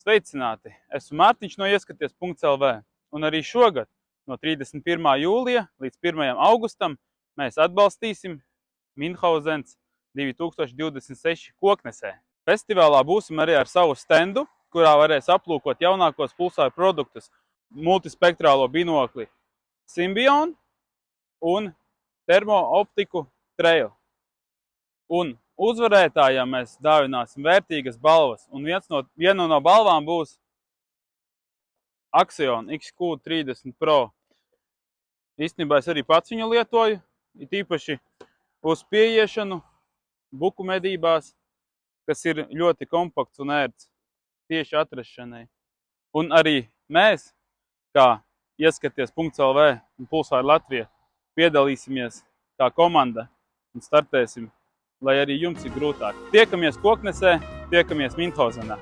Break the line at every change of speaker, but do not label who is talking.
Sveicināti! Esmu Mārtiņš no ieskaties.lv, un arī šogad no 31. jūlija līdz 1. augustam mēs atbalstīsim Minhausens 2026 koknesē. Festivālā būsim arī ar savu stendu, kurā varēs aplūkot jaunākos pulsāru produktus, multispektrālo binokli Symbion un termooptiku Trail. Un uzvarētājām mēs dāvināsim vērtīgas balvas, un viena no balvām būs Axion XQ30 Pro. Īstenībā es arī pats viņu lietoju, it īpaši uz pieiešanu, buku medībās, kas ir ļoti kompakts un ērts tieši atrašanai. Un arī mēs, kā ieskaties.lv un Pulsāri Latvija, piedalīsimies kā komanda un startēsim, lai arī jums ir grūtāk. Tiekamies koknesē, tiekamies Minhausenā.